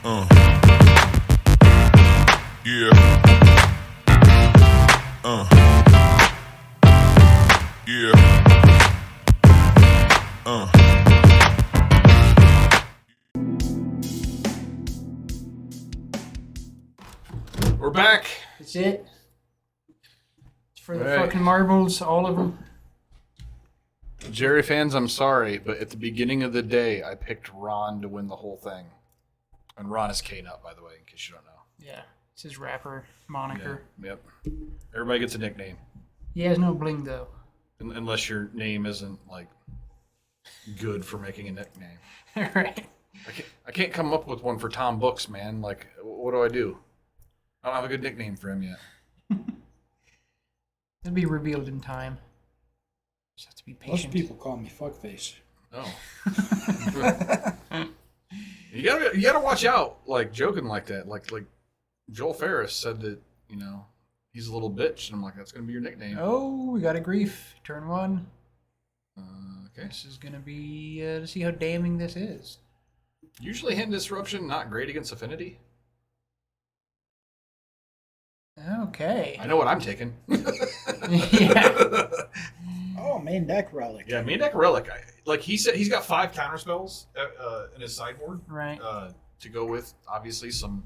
Yeah. Yeah. We're back. That's it. It's for the Right. fucking marbles, all of them. Jerry fans, I'm sorry, but at the beginning of the day, I picked Ron to win the whole thing. And Ron is K'd up, by the way, in case you don't know. Yeah, it's his rapper moniker. Yeah, yep. Everybody gets a nickname. He has no bling though. Unless your name isn't, like, good for making a nickname. Right. I can't come up with one for Tom Books, man. Like, what do I do? I don't have a good nickname for him yet. It'll be revealed in time. Just have to be Most patient. people call me fuckface. Oh. You gotta watch out, like, joking like that. Like Joel Ferris said that, you know, he's a little bitch. And I'm like, that's going to be your nickname. Oh, we got a grief. Turn one. Okay. This is going to be to see how damning this is. Usually hand disruption, not great against Affinity. Okay. I know what I'm taking. Yeah. Oh, main deck relic. Yeah, main deck relic. Like he said, he's got 5 counter spells in his sideboard. Right. To go with, obviously, some.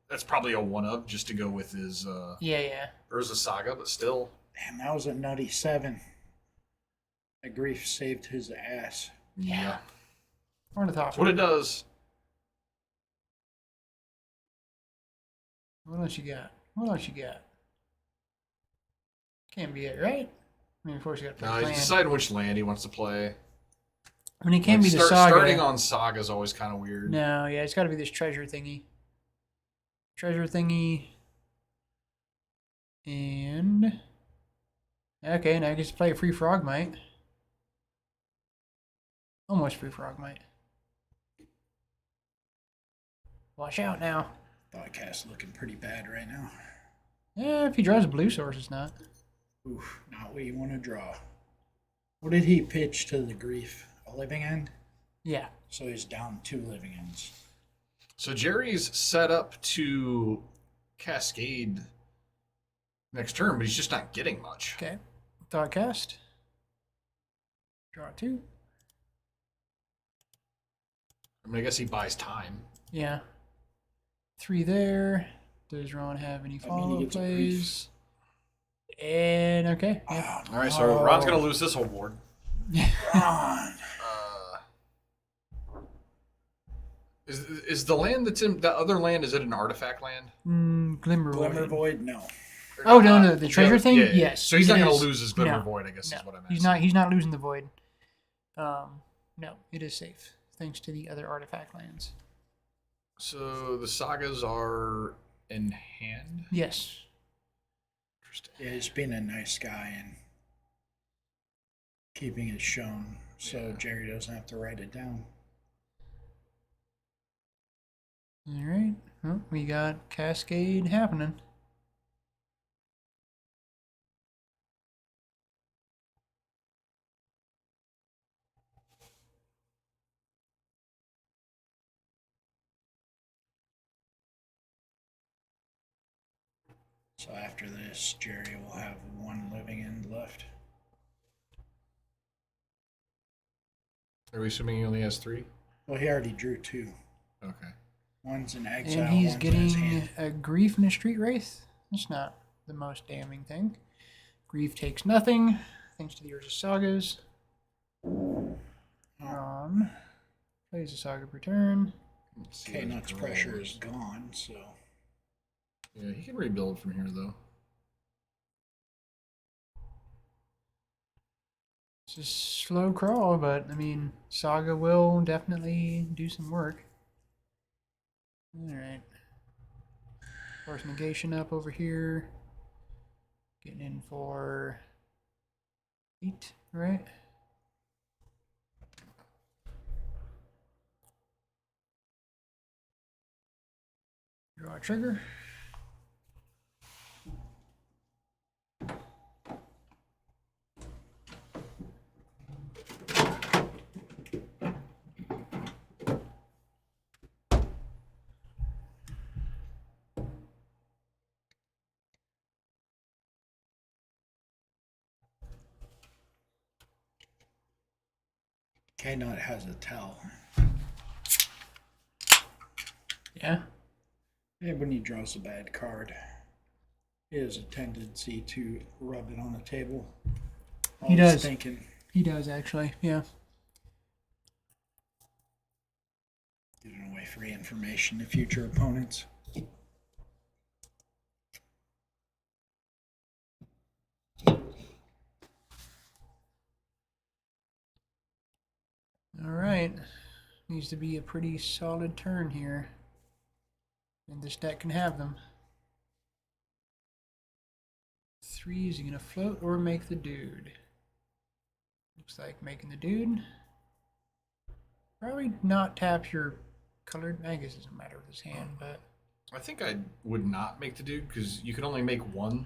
That's probably a one of just to go with his. Yeah. Urza Saga, but still. Damn, that was a nutty 7. That grief saved his ass. Yeah. Or the top. That's what it does. What else you got? What else you got? Can't be it, right? I mean, of course you got to No, play he's land. deciding which land he wants to play. I mean, it can't Like, be the saga. Starting on Saga is always kind of weird. No, yeah, it's got to be this treasure thingy. Treasure thingy. And... Okay, now I get to play a free Frogmite. Almost free Frogmite. Watch out now. Thoughtcast looking pretty bad right now. Yeah, if he draws a blue source, it's not. Oof, not what you want to draw. What did he pitch to the grief? A living end? Yeah. So he's down 2 living ends. So Jerry's set up to Cascade next turn, but he's just not getting much. Okay. Thoughtcast. Draw 2. I mean, I guess he buys time. Yeah. 3 there. Does Ron have any I mean, he follow-up gets a plays? And okay. Yeah. Oh, All right, so Ron's going to lose this whole board. Ron. Is the land that's in that other land? Is it an artifact land? Glimmer Glimmer Void. Void? No. Oh no, the treasure thing. Yeah. Yes. So he's not it going is. to lose his Glimmer No. Void. I guess No, is what I meant. he's not losing the void. No, it is safe thanks to the other artifact lands. So the sagas are in hand. Yes. Interesting. Yeah, he's being a nice guy and keeping it shown so Jerry doesn't have to write it down. All right. Well, we got Cascade happening. So after this, Jerry will have 1 living end left. Are we assuming he only has 3? Well, he already drew 2. Okay. One's in exile, And he's one's in his getting hand. a Grief and a Street Wraith. That's not the most damning thing. Grief takes nothing, thanks to the Urza Sagas. Plays a Saga per turn. Let's see Okay, what he Nuts draws. pressure is gone, so Yeah, he can rebuild from here though. It's a slow crawl, but I mean, Saga will definitely do some work. Alright. Force negation up over here. Getting in for 8, right? Draw a trigger. K-Nut has a tell. Yeah. And when he draws a bad card, he has a tendency to rub it on the table. He does. Thinking, He does, actually. Yeah. giving away free information to future opponents. All right. Needs to be a pretty solid turn here. And this deck can have them. 3, is he going to float or make the dude? Looks like making the dude. Probably not tap your colored. I guess it doesn't matter with his hand, but. I think I would not make the dude because you can only make one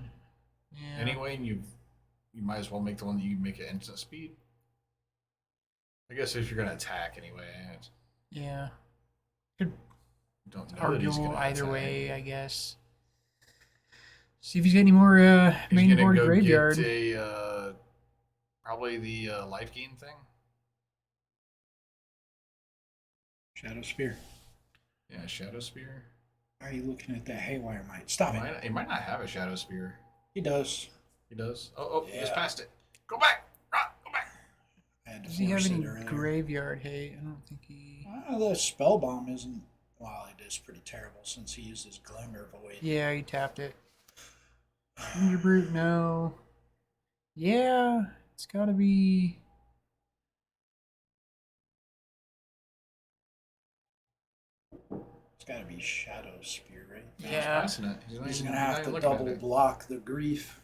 anyway, and you might as well make the one that you make at instant speed. I guess if you're gonna attack anyway, Yeah. Could don't know that he's argue gonna either attack. way, I guess. See if he's got any more He's main gonna board go graveyard. get a probably the life gain thing. Shadow Spear. Yeah, Shadow Spear. Are you looking at that Haywire Might? Stop it. He might not have a Shadow Spear. He does. He does. Oh, he just Yeah. passed it. Go back. Go back. I had to Does he have force any it earlier. graveyard hate? I don't think he. The spell bomb isn't. Well, it is pretty terrible since he uses Glimmer Void. Yeah, he tapped it. Ginger Brute, no. Yeah, it's got to be. It's got to be Shadow Spear, right? He's Yeah. passing it. He's not gonna even have to looking at double it. block the grief.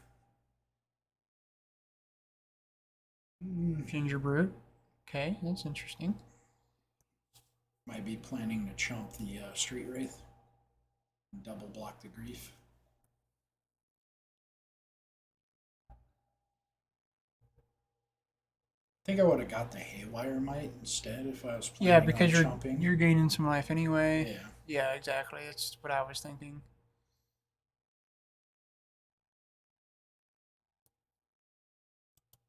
Ginger Brute. Okay, that's interesting. Might be planning to chump the Street Wraith. And double block the grief. I think I would have got the Haywire Might instead if I was planning Yeah, because on you're chumping. you're gaining some life anyway. Yeah. Yeah, exactly. That's what I was thinking.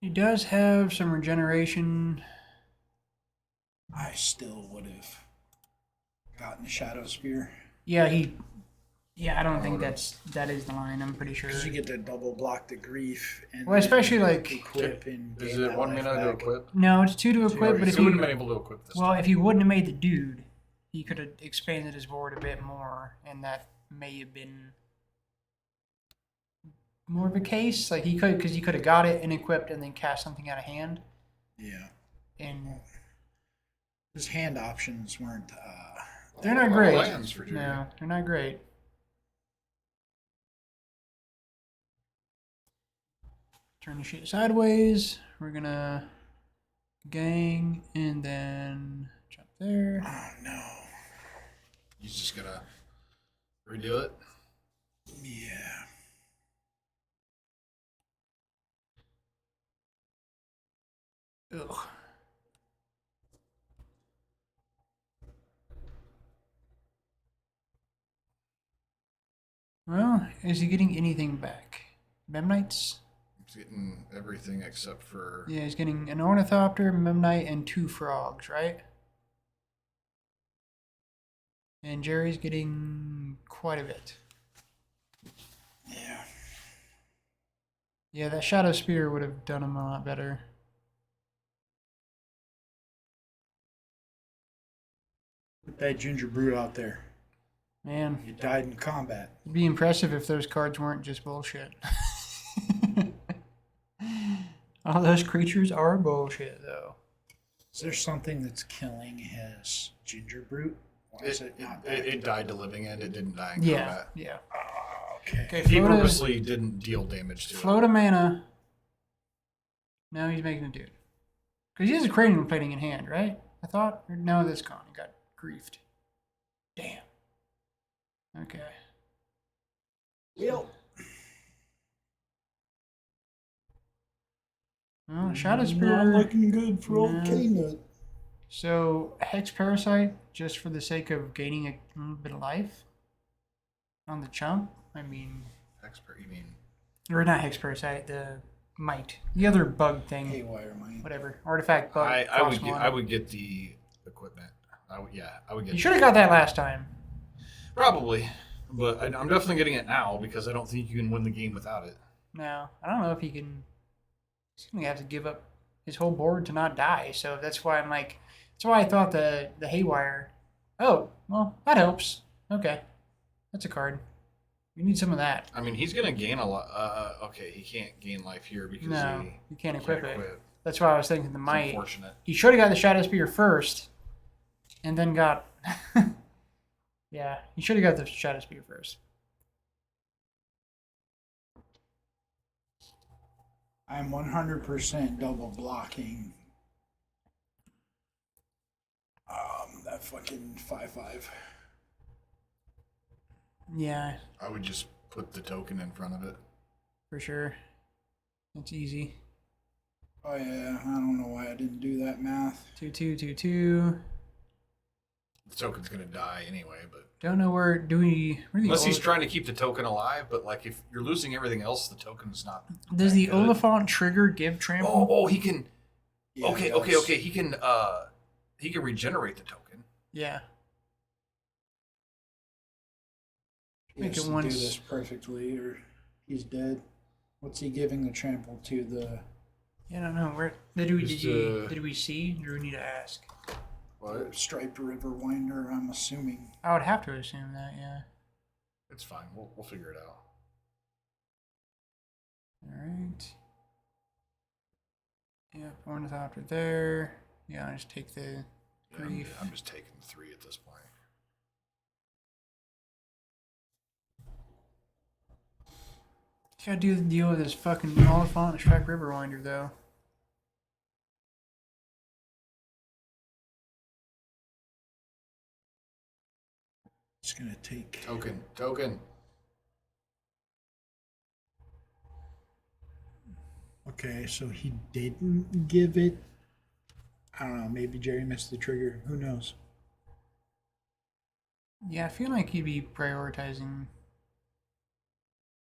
He does have some regeneration. I still would have gotten the Shadow Spear. Yeah, he. Yeah, I don't think that is the line. I'm pretty sure. Because you get to double block the grief. And Well, especially like. equip and Is gain it that 1 life minute to back. equip? No, it's 2 to equip, but if he he. wouldn't have been able to equip this. Well, time. if he wouldn't have made the dude, he could have expanded his board a bit more, and that may have been more of a case. Like he could, because he could have got it and equipped, and then cast something out of hand. Yeah. And His hand options weren't. they're not Well, great. lands for Jerry. No, they're not great. Turn the shit sideways. We're gonna gang and then jump there. Oh no. He's just gonna redo it. Yeah. Ugh. Well, is he getting anything back? Memnites? He's getting everything except for. Yeah, he's getting an Ornithopter, Memnite, and 2 frogs, right? And Jerry's getting quite a bit. Yeah. Yeah, that Shadow Spear would have done him a lot better. Put that Ginger Brew out there. Man, You died in combat. it'd be impressive if those cards weren't just bullshit. All those creatures are bullshit, though. Is there something that's killing his Ginger Brute? Why is it not back? It died to living end. It didn't die in Yeah, combat. yeah. Oh, okay. Okay, He float purposely didn't deal damage to it. a mana. Now he's making a dude. Because he has a cranium plating in hand, right? I thought? Or no, that's gone. He got griefed. Damn. Okay. Well, Well, Shadow Spear. not looking good for old No. K-Nut. So, Hex Parasite, just for the sake of gaining a little bit of life on the chump. I mean, Expert, you mean? or not Hex Parasite, the Might. The other bug thing. Haywire might. Whatever. Artifact bug. I would get the equipment. I would get. You should have got that last time. Probably, but I'm definitely getting it now because I don't think you can win the game without it. No, I don't know if he can. He's gonna have to give up his whole board to not die. So that's why I'm like. That's why I thought the haywire. Oh, well, that helps. Okay, that's a card. You need some of that. I mean, he's gonna gain a lot. Okay, he can't gain life here because No, you can't equip it. equip. That's why I was thinking the It's might. unfortunate. He should have got the Shadow Spear first, and then got. Yeah, he should have got the Shadow Spear first. I'm 100% double blocking. That fucking 5/5. Yeah, I would just put the token in front of it. for sure. It's easy. Oh yeah, I don't know why I didn't do that math. 2/2, 2/2. The token's gonna die anyway, but Don't know where do we. Where unless he's trying to keep the token alive. But like if you're losing everything else, the token's not. Does the good. Oliphant trigger give trample? Oh, he can. Yeah, Okay. it does. He can regenerate the token. Yeah. He Make has it to once. do this perfectly, or he's dead. What's he giving the trample to? The Yeah, I don't know. Where did we see? Or do we need to ask? What? striped river winder? I'm assuming. I would have to assume that. Yeah. It's fine. We'll figure it out. All right. Yep, ornithopter there. Yeah, I just take the Yeah, grief. I'm just taking 3 at this point. Gotta do the deal with this fucking Oliphant and Strike River Winder though. It's gonna take. Token. Okay, so he didn't give it. I don't know. Maybe Jerry missed the trigger. Who knows? Yeah, I feel like he'd be prioritizing.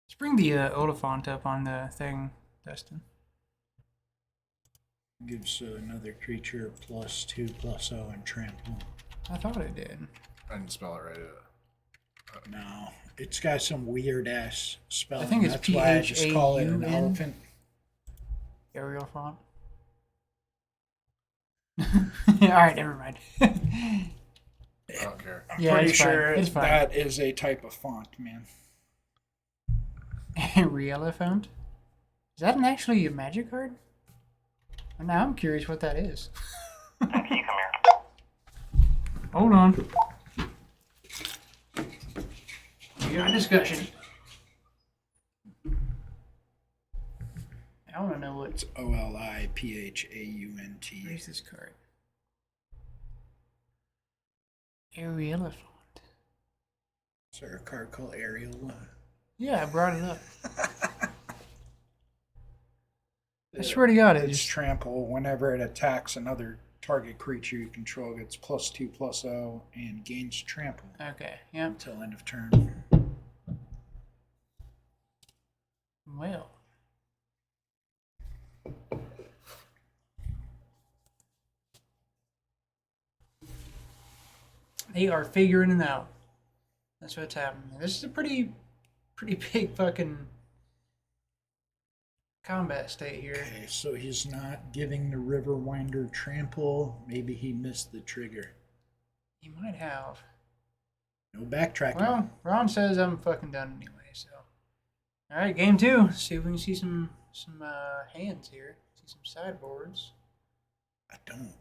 Let's bring the Oliphant up on the thing, Dustin. Gives another creature +2/+0 and trample. I thought it did. I didn't spell it right. No, it's got some weird ass spelling. I think it's That's why I just call it an PHAUN. elephant. Arial font. All right, never mind. I don't care. I'm Yeah, pretty it's fine. sure It's fine. that is a type of font, man. Real font. Is that actually a magic card? Now I'm curious what that is. MTG, come here. Hold on. We got a discussion. I want to know what. It's OLIPHAUNT. Where's this card? Ariel font. Is there a card called Ariel? Yeah, I brought it up. I swear to God, it It's just. trample. Whenever it attacks another target creature you control, gets +2/+0 and gains trample Okay, yep. until end of turn. Well. They are figuring it out. That's what's happening. This is a pretty big fucking combat state here. Okay, so he's not giving the River Winder trample. Maybe he missed the trigger. He might have. No backtracking. Well, Ron says I'm fucking done anyway, so. Alright, game 2. See if we can see some hands here. See some sideboards. I don't.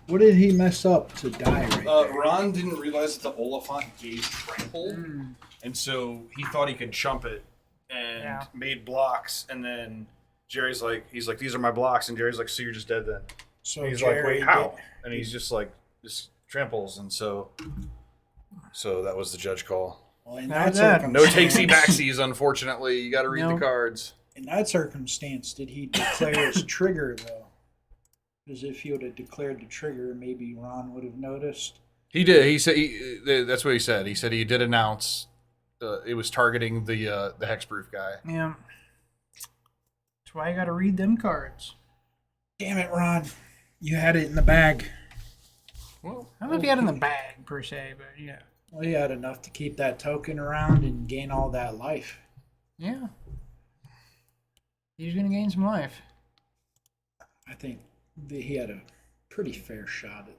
What did he mess up to die right there? Ron didn't realize that the Oliphant gave trample, Mm. and so he thought he could chump it and Yeah. made blocks. And then Jerry's like, he's like, these are my blocks, and Jerry's like, so you're just dead then. So And he's like, Jerry wait, how? did- And he's just like, this tramples, and so that was the judge call. Well, in How's that that? No circumstance, takesy backsies, unfortunately. You got to read No. the cards. in that circumstance, did he declare his trigger though? Because if he would have declared the trigger, maybe Ron would have noticed. He did. He said that's what he said. He said he did announce it was targeting the hexproof guy. Yeah. That's why you gotta read them cards. Damn it, Ron. You had it in the bag. Well, I don't know if he had it in the bag per se, but yeah. Well, you had enough to keep that token around and gain all that life. Yeah. He's gonna gain some life. I think that he had a pretty fair shot at.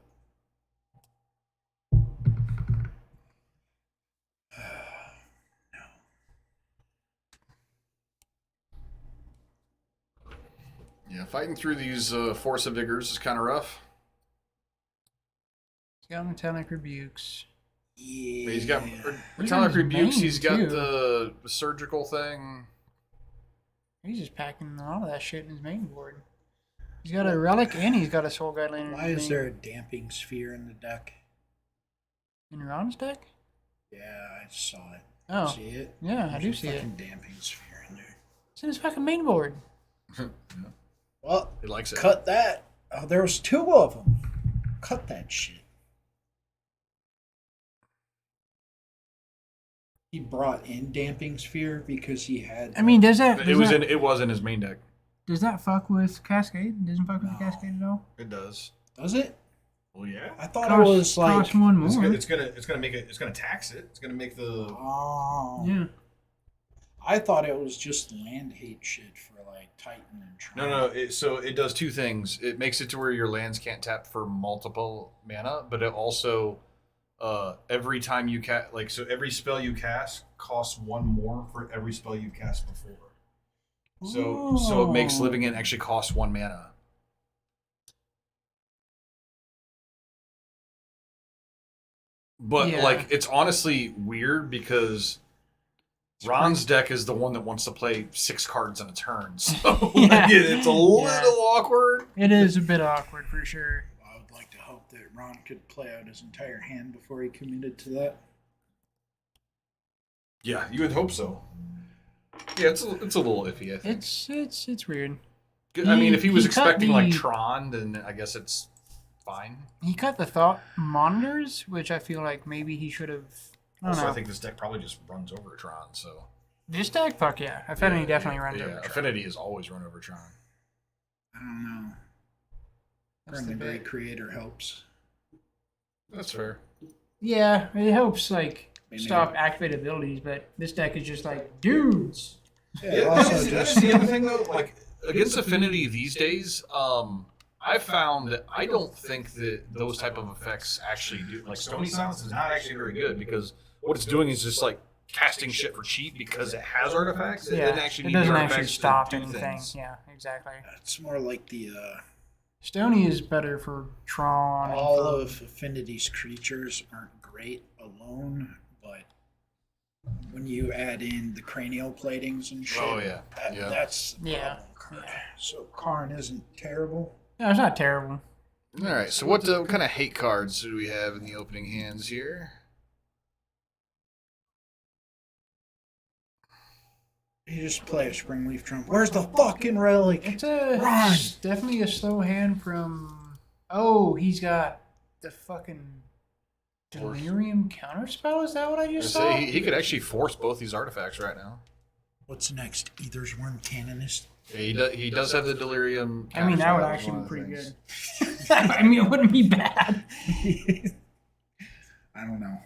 yeah, fighting through these Force of Vigors is kind of rough. He's got metallic rebukes. Yeah. But he's got He's Metallic got his Rebukes. main, He's got too. the surgical thing. He's just packing a lot of that shit in his main board. He's got a relic and he's got a soul guide lantern. Why is there a damping sphere in the deck? in Ron's deck? Yeah, I saw it. Oh, See it? yeah, I do There's a see it. fucking damping sphere in there. It's in his fucking main board. Well, He likes it. cut that. Oh, there was 2 of them. Cut that shit. He brought in damping sphere because he had. I mean, does that? It Does was that, it was in his main deck. Does that fuck with Cascade? Doesn't fuck with No. Cascade at all? It does. Does it? Well, yeah. I thought it was like. cost one more. It's gonna make it. It's gonna tax it. It's gonna make the. Oh. Yeah. I thought it was just land hate shit for like Titan and Tron. No. So it does 2 things. It makes it to where your lands can't tap for multiple mana, but it also, every time you cast, like, so every spell you cast costs 1 more for every spell you cast before. So it makes living in actually cost 1 mana. But Yeah. like, it's honestly weird because Ron's deck is the one that wants to play 6 cards in a turn. So Yeah. like, it's a little Yeah. awkward. It is a bit awkward for sure. I would like to hope that Ron could play out his entire hand before he committed to that. Yeah, you would hope so. Yeah, it's a little iffy, I think. It's weird. I mean, if he was he cut expecting like the- Tron, then I guess it's fine. He cut the thought monitors, which I feel like maybe he should have. I don't Also, know. I think this deck probably just runs over Tron. So This deck, fuck yeah. Affinity definitely runs yeah, over. Tron. Affinity has always run over Tron. I don't know. That's Burn the the Great bit. Creator helps. That's fair. Yeah, it helps like Maybe. stop activated abilities, but this deck is just like dudes. Yeah, it also that's just the other thing though. Like against Affinity these days, I found that I don't think that those type of effects actually do. Like Stony Silence is not actually very good because what it's doing is just like casting shit for cheap because it has artifacts. It Yeah, doesn't actually it need the doesn't artifacts actually to stop do anything. things. Yeah, exactly. it's more like the Stony is better for Tron. and all for- of Affinity's creatures aren't great alone, but when you add in the cranial platings and shit, Oh yeah, yeah. that's the Yeah. problem card. So Karn isn't terrible. No, it's not terrible. All right. So what kind of hate cards do we have in the opening hands here? You just play a Springleaf Drum. Where's the fucking relic? It's a Run! definitely a slow hand from. Oh, he's got the fucking delirium counterspell. Is that what I I just saw? say he could actually force both these artifacts right now. What's next? Either's Worm Canonist. Yeah, he does have the delirium. I mean, that would counterspell, actually one be of the pretty things. good. I mean, it wouldn't be bad. I don't know.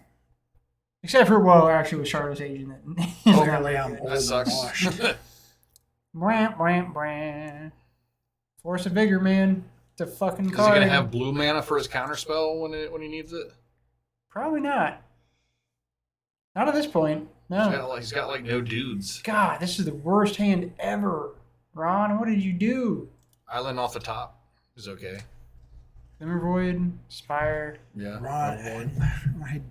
Except for, well, actually, with Charlotte's Agent. Apparently I'm old That and sucks. washed. Bram, bram, bram. Force of Vigor, man. It's a fucking Is he card. gonna have blue mana for his counterspell when he needs it? Probably not. Not at this point. No. He's got like no dudes. God, this is the worst hand ever. Ron, what did you do? Island off the top is okay. Glimmer Void, Spire. Yeah. Ron, I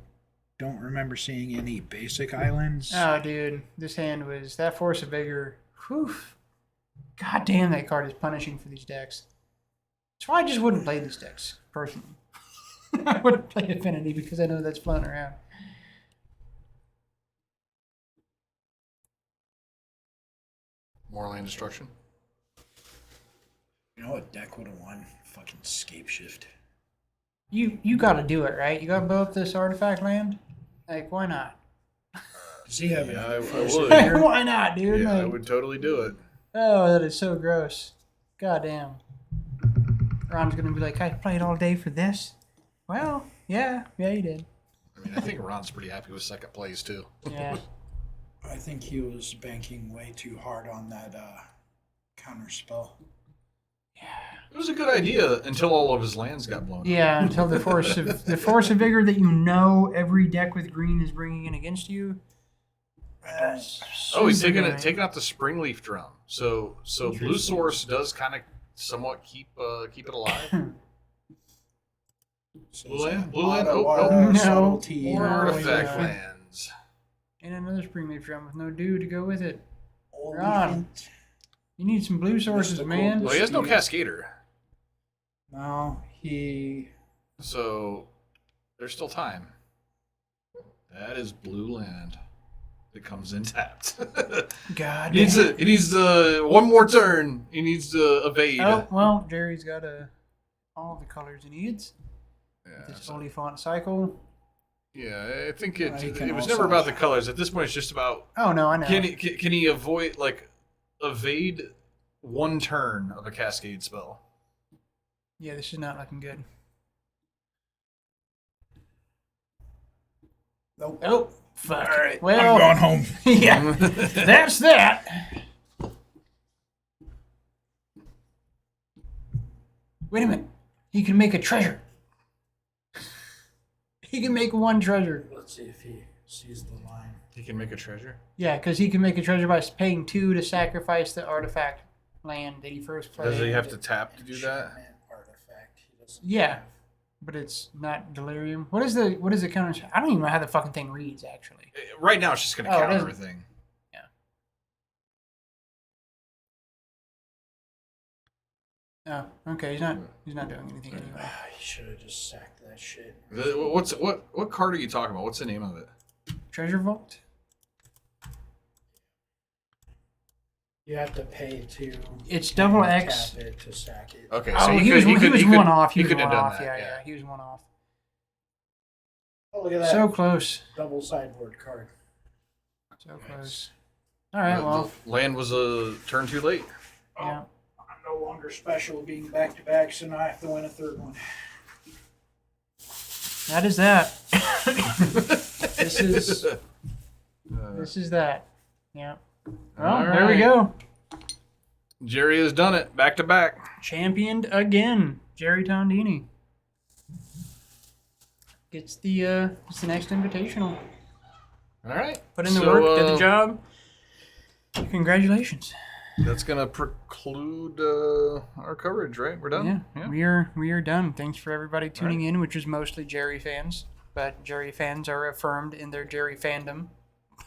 don't remember seeing any basic islands. Oh, dude, this hand was that Force of Vigor. Whew. God damn, that card is punishing for these decks. That's why I just wouldn't play these decks, personally. I wouldn't play Affinity because I know that's floating around. More land destruction. You know what deck would have won? Fucking Scape Shift. You got to do it, right? You got to blow up this artifact land. Like, why not? Does he have Yeah, any I Force would. of Vigor? Why not, dude? Yeah, I Like, would totally do it. Oh, that is so gross. Goddamn. Ron's gonna be like, I played all day for this. Well, yeah, you did. I mean, I think Ron's pretty happy with second place too. Yeah. I think he was banking way too hard on that counter spell. It was a good idea until all of his lands got blown up. Yeah, until the force of vigor that you know every deck with green is bringing in against you. Oh, he's taking out the Springleaf Drum. So Blue Source does kind of somewhat keep it alive. So Blue land? a lot of Oh, wild no. subtlety. More No, artifact yeah. lands. And another Springleaf Drum with no dew to go with it. Only Ron. hint. You need some blue sources, Mystical man. blue- Well, he has no Cascader. No, he. So there's still time. That is blue land. It comes in tapped. God. He needs one more turn. He needs to evade. Oh, well, Jerry's got all the colors he needs. Yeah, This so- Olifant cycle. yeah, I think He it can was also- never about the colors. At this point, it's just about Oh, no, I know. can he evade one turn of a Cascade spell. Yeah, this is not looking good. Nope. Oh, fuck. All right. Well, I'm going home. yeah, that's that. Wait a minute. He can make a treasure. He can make one treasure. Let's see if he sees the line. He can make a treasure. Yeah, because he can make a treasure by paying 2 to sacrifice the artifact land that he first played. Does he have to tap to do that? Enchantment Artifact. He doesn't Yeah. have- But it's not delirium. What is the counter? I don't even know how the fucking thing reads actually. Right now, it's just going to Oh, it counter isn't. everything. Oh, okay. He's not doing anything anyway. He should have just sacked that shit. What card are you talking about? What's the name of it? Treasure vault. You have to pay to. It's double X. Tap it to sack it. Okay, Oh, so he was one off. He He was could one have done off. that. Yeah, he was one off. Oh, look at that. So close. Double sideboard card. So close. All right. Well, The land was a turn too late. yeah. I'm no longer special being back to back, so now I have to win a third one. That is that. this This is that. Yeah. Well, All there we right. go. Jerry has done it back to back. Championed again, Jerry Tondini. Gets the next invitational. All right. Put in the So, work, did the job. Congratulations. That's gonna preclude our coverage, right? We're done. Yeah, we are done. Thanks for everybody tuning in, which is mostly Jerry fans. But Jerry fans are affirmed in their Jerry fandom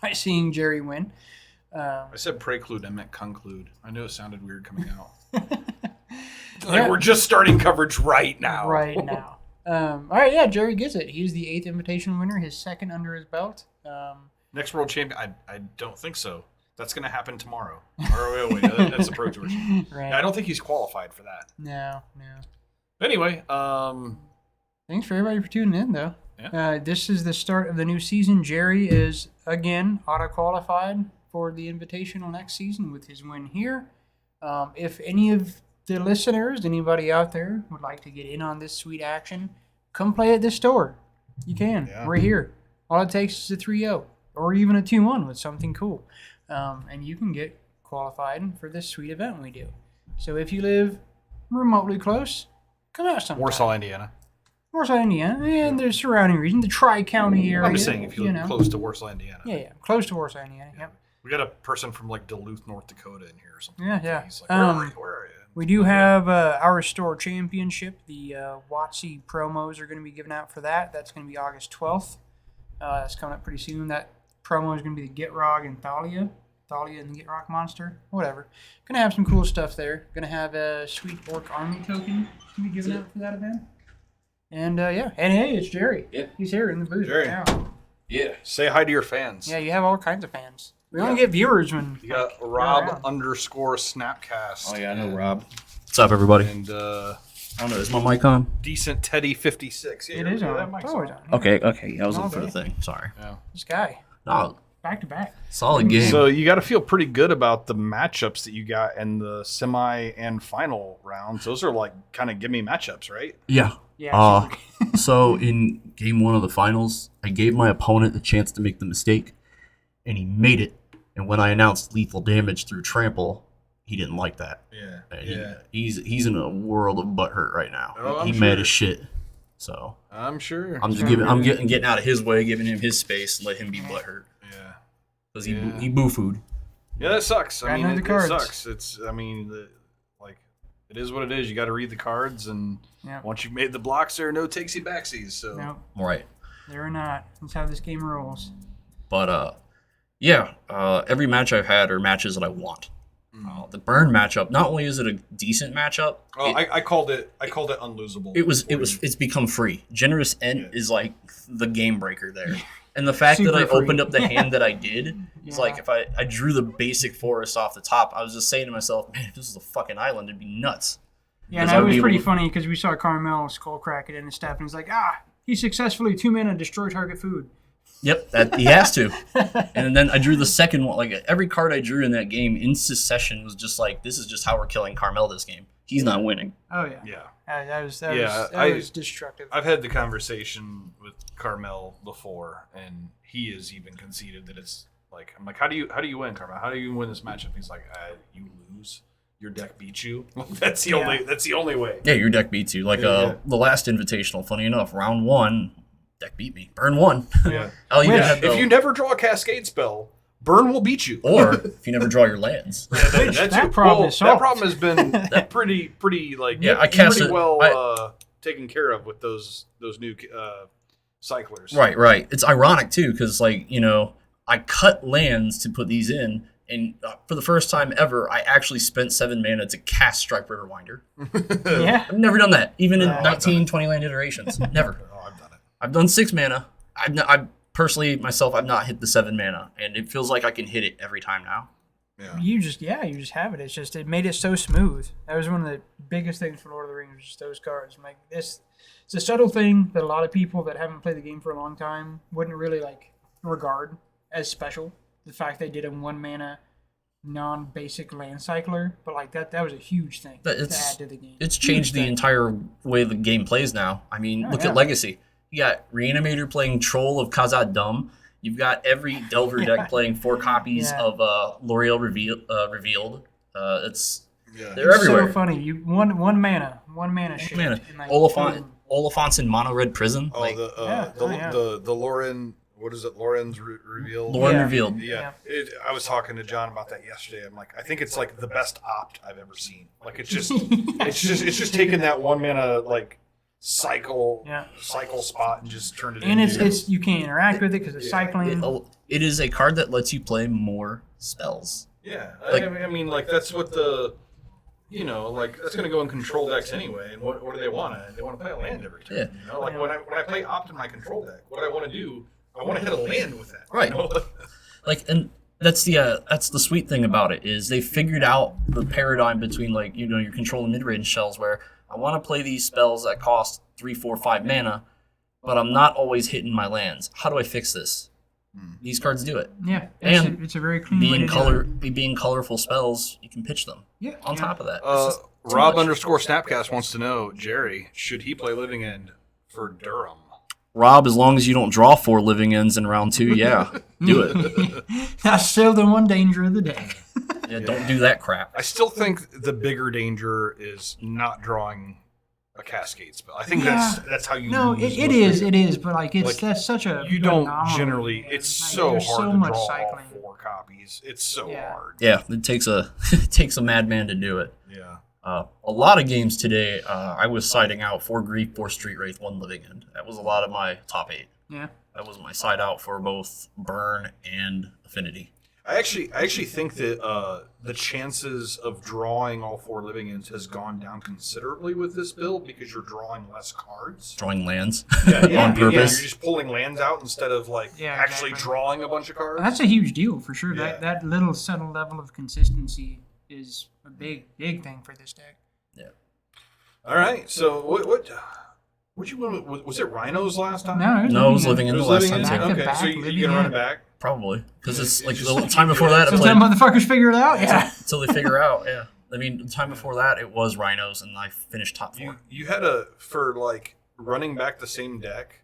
by seeing Jerry win. I said preclude. I meant conclude. I know it sounded weird coming out. Yeah. We're just starting coverage right now. Right now. All right, yeah, Jerry gets it. He's the 8th invitation winner, his second under his belt. Next world champion? I don't think so. That's going to happen tomorrow. Or wait, that's the Pro Tour. Right. I don't think he's qualified for that. No. Anyway, Thanks for everybody for tuning in, though. Yeah. This is the start of the new season. Jerry is, again, auto-qualified for the Invitational next season with his win here. If any of the listeners, anybody out there, would like to get in on this sweet action, come play at this store. You can. Yeah. We're here. All it takes is a 3-0 or even a 2-1 with something cool. And you can get qualified for this sweet event we do. So if you live remotely close, come out sometime. Warsaw, Indiana. Warsaw, Indiana, and the surrounding region, the Tri-County area. I'm just saying if you live close to Warsaw, Indiana. Yeah, close to Warsaw, Indiana. Yep. We got a person from like Duluth, North Dakota in here or something. Yeah. He's like, where are you? We do have our store championship. The WotC promos are going to be given out for that. That's going to be August 12th. That's coming up pretty soon. That promo is going to be the Gitrog and Thalia. Thalia and the Gitrog monster. Whatever. Going to have some cool stuff there. Going to have a sweet Orc Army token to be given out for that event. And and hey, it's Jerry. Yeah. He's here in the booth Jerry. right now. Yeah. Say hi to your fans. Yeah, you have all kinds of fans. We only get viewers when You got you're Rob around. _Snapcast. Oh yeah, I know Rob. What's up, everybody? And I don't know. Is my mic on? Decent Teddy 56. Yeah, It is yeah, on. that mic's It's always on. Okay. Yeah, I was All looking for the good. thing. Sorry. Yeah. This guy. Oh, back to back. Solid game. So you got to feel pretty good about the matchups that you got in the semi and final rounds. Those are like kind of gimme matchups, right? Yeah. Yeah. So in game 1 of the finals, I gave my opponent the chance to make the mistake, and he made it. And when I announced lethal damage through trample, he didn't like that. Yeah. And he's in a world of butthurt right now. Oh, I'm he mad sure. as shit. So I'm sure. I'm just getting out of his way, giving him his space, and let him be butthurt Yeah. because Yeah. he boo-fooed. Yeah, that sucks. Gotta I mean, know the it cards. sucks. Like, it is what it is. You got to read the cards, and Yeah. once you've made the blocks, there are no takesy backsies. So No, Right. there are not. That's how this game rolls. But every match I've had are matches that I want. The burn matchup, not only is it a decent matchup, I called it unlosable. it's become free. Generous Ent Yeah. is like the game breaker there. And the fact that Super I free. opened up the hand that I did, it's Yeah. like if I drew the basic forest off the top, I was just saying to myself, man, if this was a fucking island, it'd be nuts. Yeah, and Because that I would was be pretty able to- funny because we saw Carmel skull crack it in his step, and he's like, he successfully 2 mana destroy target food. Yep, that he has to. And then I drew the second one. Like every card I drew in that game in succession was just like, this is just how we're killing Carmel this game. He's not winning. Oh yeah, Yeah. that was destructive. I've had the conversation with Carmel before, and he has even conceded that it's like, I'm like, how do you win, Carmel? How do you win this matchup? He's like, you lose. Your deck beats you. That's the only way. Yeah, your deck beats you. Like Yeah. the last invitational, funny enough, round 1, deck beat me. Burn 1. Yeah. I'll even Which- have If you never draw a Cascade spell, Burn will beat you. or if you never draw your lands. That problem is that solved. problem has been pretty like Yeah, I cast pretty it- well taken care of with those new cyclers. Right. It's ironic too, because I cut lands to put these in, and for the first time ever, I actually spent 7 mana to cast Strike River Winder. Yeah, I've never done that, even in No, I've 19, 20 land iterations. Never. Oh, I've done it. I've done 6 mana. I personally myself, I've not hit the 7 mana, and it feels like I can hit it every time now. Yeah. you just have it. It's just it made it so smooth. That was one of the biggest things for Lord of the Rings, just those cards. Like this, it's a subtle thing that a lot of people that haven't played the game for a long time wouldn't really like regard as special. The fact they did a 1 mana non-basic land cycler, but like that was a huge thing to add to the game. It's Huge changed the thing. entire way the game plays now. I mean, Oh, look yeah. at Legacy. You got Reanimator playing Troll of Khazad Dum. You've got every Delver deck playing 4 copies Yeah. of L'Oreal Revealed. It's Yeah. they're It's everywhere. so funny. You one mana shit. Man, and, like, Oliphant's in Mono Red Prison. Oh, Like, the Lauren, what is it? Lauren's reveal. Lauren Yeah. Revealed. Yeah, I was talking to John about that yesterday. I'm like, I think it's like the best opt I've ever seen. Like it's just taking that 1 mana like cycle spot and just turned it and into. it's you can't interact with it because it's cycling. It is a card that lets you play more spells. Yeah, Like- I mean, like that's what the, like that's going to go in control decks anyway. And what do they want? They want to play a land every turn. Yeah. Like when I play opt in my control deck, what I want to do, I want to hit a land with that. Right. And that's the sweet thing about it is they figured out the paradigm between your control and mid-range shells where I want to play these spells that cost 3, 4, 5 mana, but I'm not always hitting my lands. How do I fix this? These cards do it. Yeah, And it's a very clean way to do it. Being colorful spells, you can pitch them. Yeah, On top of that, Rob _Snapcast wants to know, Jerry, should he play Living End for Durham? Rob, as long as you don't draw 4 living ends in round 2, yeah, do it. That's still the one danger of the day. Yeah, don't do that crap. I still think the bigger danger is not drawing a Cascade spell. I think Yeah. that's how you. No, lose it most is, of but like that's such a You don't anomaly, generally. man. It's Like, so there's hard so to much draw all cycling. 4 copies. It's so Yeah. hard. Yeah, it takes a madman to do it. Yeah. A lot of games today, I was siding out 4 Grief, 4 Street Wraith, 1 Living End. That was a lot of my top 8. Yeah. That was my side out for both Burn and Affinity. I actually think that the chances of drawing all 4 Living Ends has gone down considerably with this build because you're drawing less cards. Drawing lands Yeah, on purpose. you're just pulling lands out instead of actually exactly. drawing a bunch of cards. That's a huge deal for sure. Yeah. That little subtle level of consistency is a big thing for this deck. All right. So what you want? Was it Rhinos last time? No, No, it was Living It End the was last Living time Ends? too. Back to Okay, back, so you're Living gonna run it End. back. Probably because it's Yeah, like just- the time before that I Sometime played motherfuckers figure it out. Yeah. until they figure out. Yeah, I mean the time before that it was Rhinos and I finished top 4. You had for like running back the same deck.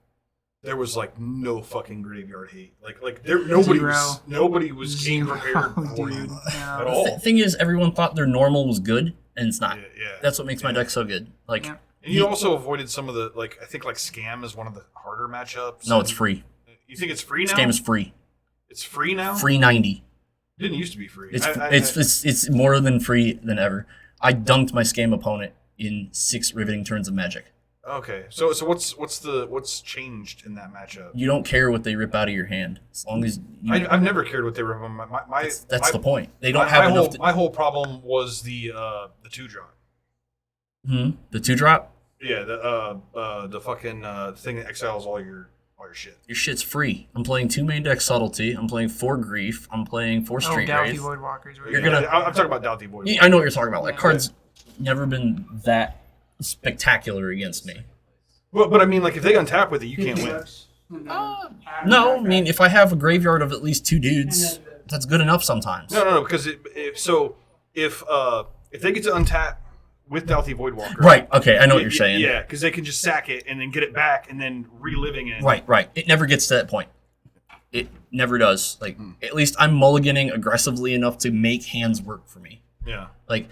There was like no fucking graveyard hate. Like there nobody was game prepared for Dude. you Yeah. at all. The thing is, everyone thought their normal was good, and it's not. Yeah. That's what makes my deck so good. Like, Yeah. And you also avoided some of the I think Scam is one of the harder matchups. no, it's free. You think it's free now? This game is free. It's free now. Free 90. It didn't used to be free. It's more than free than ever. I dunked my scam opponent in 6 riveting turns of Magic. Okay, so what's changed in that matchup? You don't care what they rip out of your hand, as long as you, I've never cared what they were. that's the point. They don't have enough. My whole problem was the 2-drop. The 2-drop. Yeah, the fucking thing that exiles all your shit. Your shit's free. I'm playing 2 main deck Subtlety. I'm playing 4 Grief. I'm playing 4 Street Doughty Wraith. Voidwalkers. You're gonna- I'm talking about Doughty Void. I know what you're talking about. That card's never been that spectacular against me. But I mean, like if they untap with it, you can't win. No, I mean if I have a graveyard of at least 2 dudes, that's good enough sometimes. No, because if they get to untap with Doughty Voidwalker, Right. Okay, I know what you're saying. Yeah, because they can just sack it and then get it back and then reliving it. Right. It never gets to that point. It never does. Like at least I'm mulliganing aggressively enough to make hands work for me. Yeah. Like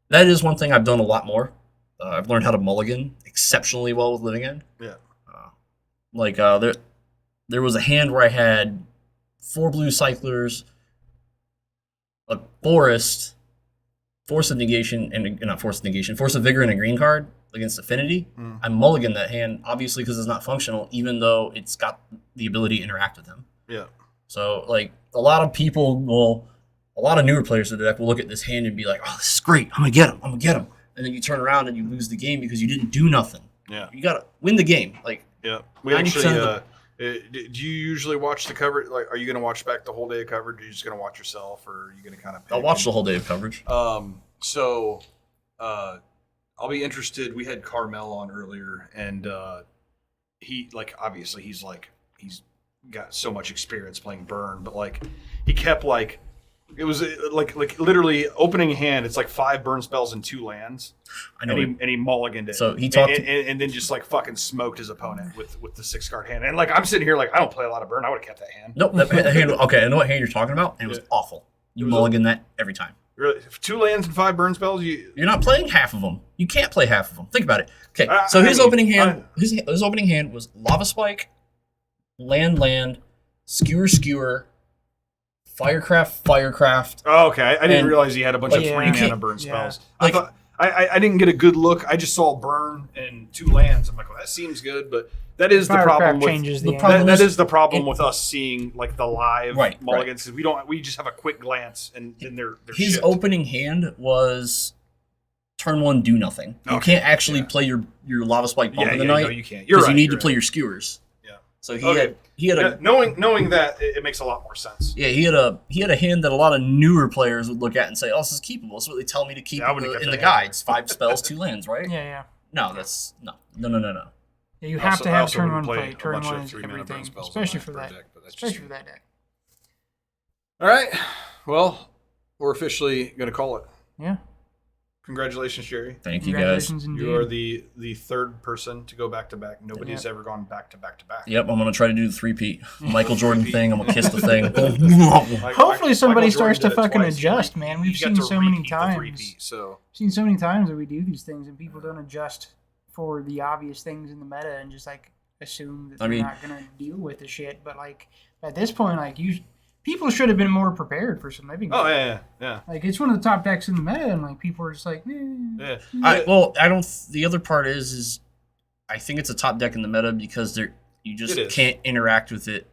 that is one thing I've done a lot more. I've learned how to mulligan exceptionally well with Living End. Yeah. There was a hand where I had 4 blue cyclers, a forest, force of negation, and not force of negation, force of vigor, and a green card against Affinity. I mulligan that hand, obviously because it's not functional, even though it's got the ability to interact with him. Yeah. So, like, a lot of newer players of the deck will look at this hand and be like, oh, this is great. I'm going to get him. And then you turn around and you lose the game because you didn't do nothing. Yeah. You got to win the game. Like, Yeah. We 90% actually. of Do you usually watch the coverage? Like, are you going to watch back the whole day of coverage? Or are you just going to watch yourself, or are you going to kind of? I'll watch the whole day of coverage. So, I'll be interested. We had Carmel on earlier, and he obviously he's got so much experience playing Burn, but he kept it was like literally opening hand. It's 5 burn spells and 2 lands. I know. And he mulliganed it. So he talked, and then just fucking smoked his opponent with the 6-card hand. And I'm sitting here I don't play a lot of Burn. I would have kept that hand. nope, that hand. Okay, I know what hand you're talking about. And it was awful. You mulligan that every time. Really, 2 lands and 5 burn spells. You're not playing half of them. You can't play half of them. Think about it. Okay, so his opening hand was Lava Spike, land, Skewer, Firecraft. Oh, okay. I didn't And- realize he had a bunch of Yeah. 3 You mana can't- burn yeah. spells. I thought I didn't get a good look. I just saw Burn and 2 lands. I'm like, well, that seems good, but that is the problem with changes the the problem that is- is the problem with us seeing the live Right, mulligans. We just have a quick glance and then they're His shit. opening hand was turn 1, do nothing. You Okay, can't actually play your Lava Spike bump in the night no, you can't. You're because right. you need to you're play right. your skewers. Yeah. So he Okay. had Yeah, a knowing that it makes a lot more sense. Yeah, he had a hand that a lot of newer players would look at and say, "Oh, this is keepable." That's what they tell me to keep Yeah, I wouldn't have in kept the that hand. guides. 5 spells, 2 lands, right? Yeah. No, that's no. Yeah, you I have also- to I have also turn wouldn't 1 play play. a Turn bunch of 1 is 3 mana burn everything, spells in especially my for that. deck, but that's just Especially me. for that deck. All right. Well, we're officially going to call it. Yeah. Congratulations, Jerry. Thank you guys. Congratulations indeed. You are the third person to go back to back. Nobody's Yeah. ever gone back to back to back. Yep, I'm gonna try to do the 3-peat. Michael Jordan thing. I'm gonna kiss the thing. Hopefully somebody Michael starts to Jordan did it fucking twice. adjust, man. We've You got seen to so many repeat the times. three-peat, so Seen so many times that we do these things and people don't adjust for the obvious things in the meta and just assume that I they're mean- not gonna deal with the shit. But at this point, people should have been more prepared for some living. Oh yeah. It's one of the top decks in the meta, and people are just eh. Yeah. I don't. The other part is I think it's a top deck in the meta because you just It is. can't interact with it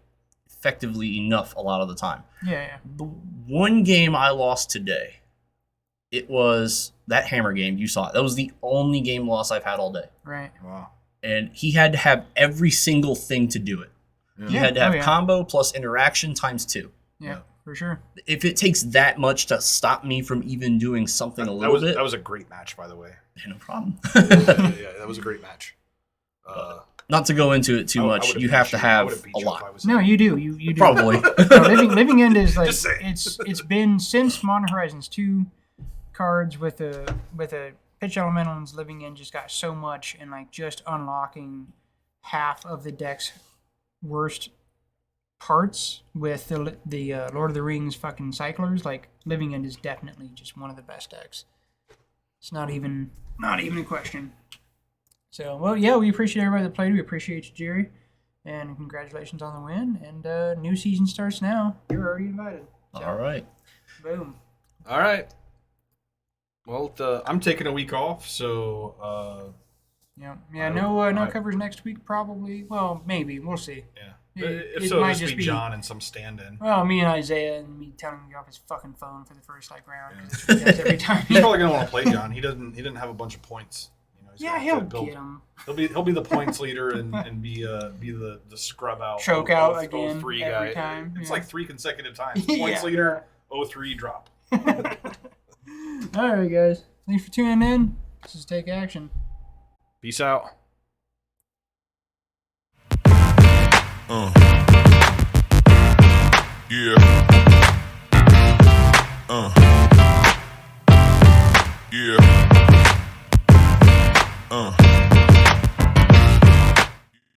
effectively enough a lot of the time. Yeah. The one game I lost today, it was that hammer game. You saw it. That was the only game loss I've had all day. Right. Wow. And he had to have every single thing to do it. He had to have combo plus interaction times 2. Yeah, for sure. If it takes that much to stop me from even doing something a little bit, That was a great match, by the way. no problem. Yeah, that was a great match. not to go into it too I much, would've you beat have to I have would've beat a you if I lot. was No, there. you do. You do. Probably. No, living end is like Just saying. it's been since Modern Horizons 2 cards with a pitch elemental and living end just got so much, and like just unlocking half of the deck's worst parts with the Lord of the Rings fucking cyclers. Like living end is definitely just one of the best decks. It's not even a question. So well, yeah, we appreciate everybody that played. We appreciate you, Jerry. And congratulations on the win. And new season starts now. You're already invited. So, All right. boom. All right. Well, I'm taking a week off, so Yeah. I- No I- covers next week. Probably. Well, maybe. We'll see. yeah. It If so, might just just be be- John and some stand-in. Well, me and Isaiah and me telling him to get off his fucking phone for the first round. 'Cause that's what he does every time. He's probably gonna want to play John. He didn't have a bunch of points. You know, he's Yeah, gonna he'll have to build- get him. He'll be the points leader and be the scrub out. Choke O- out O- again 03 every guy. time, It's yeah. like 3 consecutive times. Yeah. Points leader, 03 drop. All right, guys. Thanks for tuning in. This is Take Action. Peace out. Yeah. Yeah.